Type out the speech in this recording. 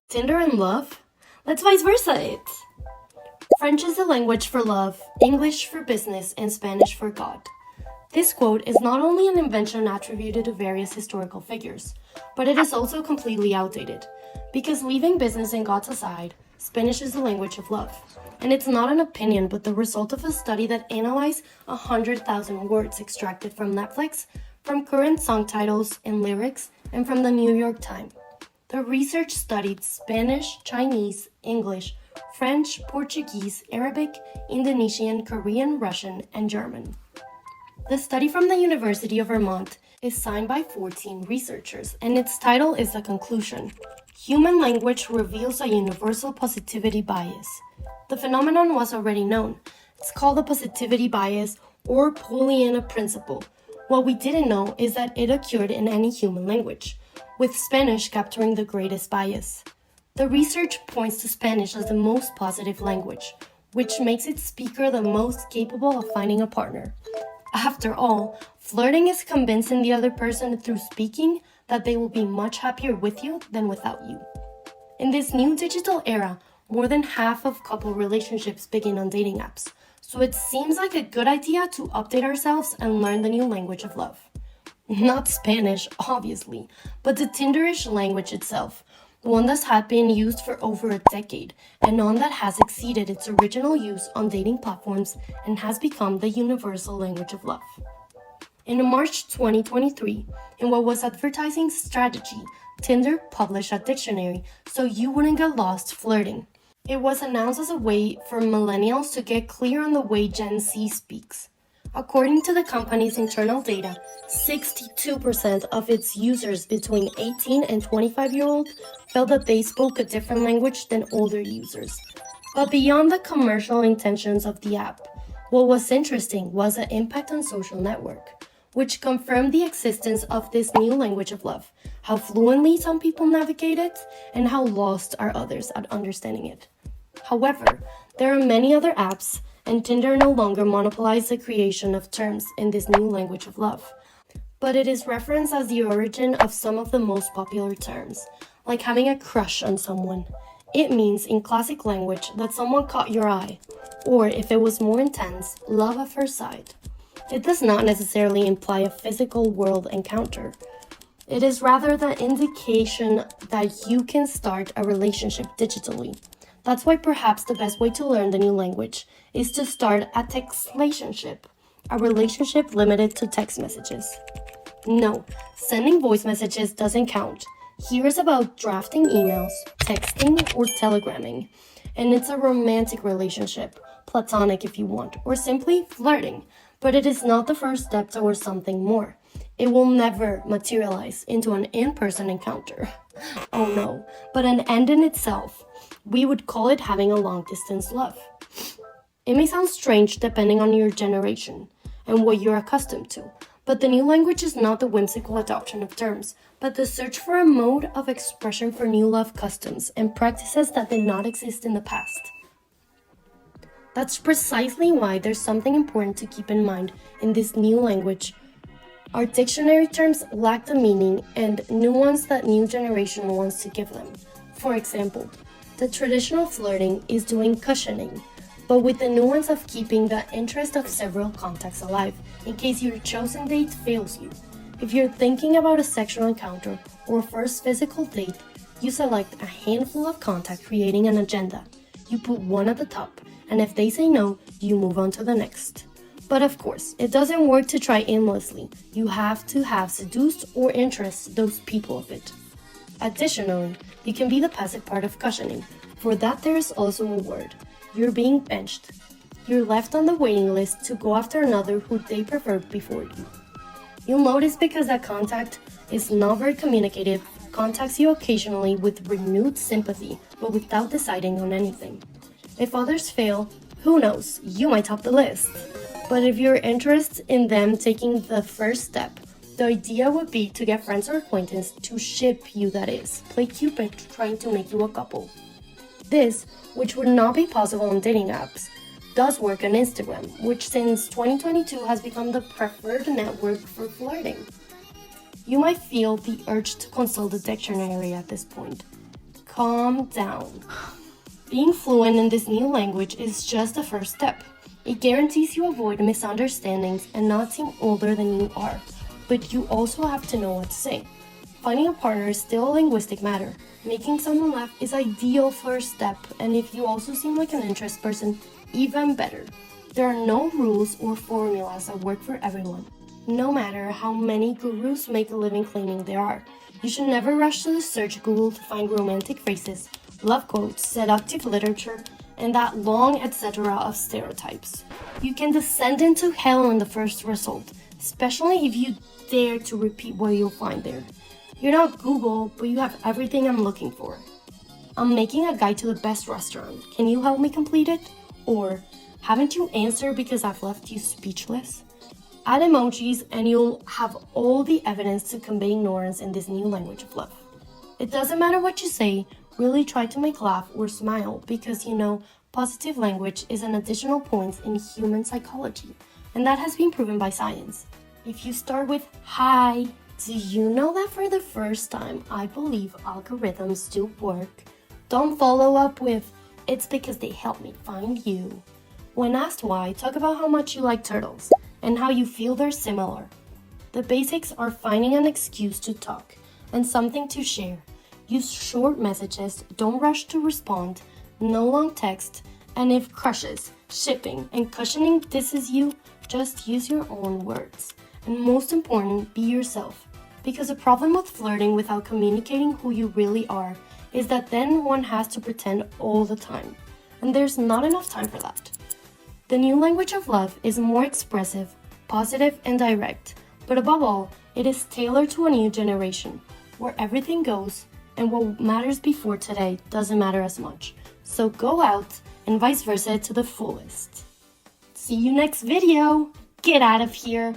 Tinder and love? Let's vice versa it. French is the language for love, English for business, and Spanish for God. This quote is not only an invention attributed to various historical figures, but it is also completely outdated. Because leaving business and God's aside, Spanish is the language of love. And it's not an opinion, but the result of a study that analyzed 100,000 words extracted from Netflix, from current song titles and lyrics, and from the New York Times. The research studied Spanish, Chinese, English, French, Portuguese, Arabic, Indonesian, Korean, Russian, and German. The study from the University of Vermont is signed by 14 researchers, and its title is The Conclusion. Human language reveals a universal positivity bias. The phenomenon was already known. It's called the positivity bias or Pollyanna principle. What we didn't know is that it occurred in any human language, with Spanish capturing the greatest bias. The research points to Spanish as the most positive language, which makes its speaker the most capable of finding a partner. After all, flirting is convincing the other person through speaking that they will be much happier with you than without you. In this new digital era, more than half of couple relationships begin on dating apps, so it seems like a good idea to update ourselves and learn the new language of love. Not Spanish, obviously, but the Tinder-ish language itself, one that had been used for over a decade, and one that has exceeded its original use on dating platforms and has become the universal language of love. In March 2023, in what was advertising strategy, Tinder published a dictionary so you wouldn't get lost flirting. It was announced as a way for millennials to get clear on the way Gen Z speaks. According to the company's internal data, 62% of its users between 18 and 25-year-old felt that they spoke a different language than older users. But beyond the commercial intentions of the app, what was interesting was the impact on social network, which confirmed the existence of this new language of love, how fluently some people navigate it, and how lost are others at understanding it. However, there are many other apps, and Tinder no longer monopolizes the creation of terms in this new language of love. But it is referenced as the origin of some of the most popular terms, like having a crush on someone. It means, in classic language, that someone caught your eye, or if it was more intense, love at first sight. It does not necessarily imply a physical world encounter. It is rather the indication that you can start a relationship digitally. That's why perhaps the best way to learn the new language is to start a textlationship, a relationship limited to text messages. No, sending voice messages doesn't count. Here is about drafting emails, texting, or telegramming. And it's a romantic relationship, platonic if you want, or simply flirting. But it is not the first step towards something more. It will never materialize into an in-person encounter. Oh no, but an end in itself. We would call it having a long-distance love. It may sound strange depending on your generation and what you're accustomed to, but the new language is not the whimsical adoption of terms, but the search for a mode of expression for new love customs and practices that did not exist in the past. That's precisely why there's something important to keep in mind in this new language. Our dictionary terms lack the meaning and nuance that new generation wants to give them. For example, the traditional flirting is doing cushioning, but with the nuance of keeping the interest of several contacts alive in case your chosen date fails you. If you're thinking about a sexual encounter or first physical date, you select a handful of contacts creating an agenda. You put one at the top, and if they say no, you move on to the next. But of course, it doesn't work to try aimlessly. You have to have seduced or interest those people of it. Additionally, you can be the passive part of cushioning. For that, there is also a word. You're being benched. You're left on the waiting list to go after another who they preferred before you. You'll notice because that contact is not very communicative, contacts you occasionally with renewed sympathy, but without deciding on anything. If others fail, who knows, you might top the list. But if you're interested in them taking the first step, the idea would be to get friends or acquaintance to ship you, that is, play Cupid trying to make you a couple. This, which would not be possible on dating apps, does work on Instagram, which since 2022 has become the preferred network for flirting. You might feel the urge to consult the dictionary at this point. calm down. Being fluent in this new language is just the first step. It guarantees you avoid misunderstandings and not seem older than you are, but you also have to know what to say. Finding a partner is still a linguistic matter. Making someone laugh is ideal first step, and if you also seem like an interest person, even better. There are no rules or formulas that work for everyone, no matter how many gurus make a living claiming there are. You should never rush to the search Google to find romantic phrases, love quotes, seductive literature, and that long etc. of stereotypes. You can descend into hell on the first result, especially if you dare to repeat what you'll find there. You're not Google, but you have everything I'm looking for. I'm making a guide to the best restaurant. Can you help me complete it? Or, haven't you answered because I've left you speechless? Add emojis and you'll have all the evidence to convey ignorance in this new language of love. It doesn't matter what you say, really try to make laugh or smile because positive language is an additional point in human psychology, and that has been proven by science. If you start with hi, do you know that for the first time I believe algorithms do work? Don't follow up with, it's because they help me find you. When asked why, talk about how much you like turtles and how you feel they're similar. The basics are finding an excuse to talk and something to share. Use short messages, don't rush to respond, no long text, and if crushes, shipping, and cushioning disses you, just use your own words. And most important, be yourself. Because the problem with flirting without communicating who you really are is that then one has to pretend all the time. And there's not enough time for that. The new language of love is more expressive, positive, and direct. But above all, it is tailored to a new generation, where everything goes, and what matters before today doesn't matter as much. So go out and vice versa to the fullest. See you next video. Get out of here.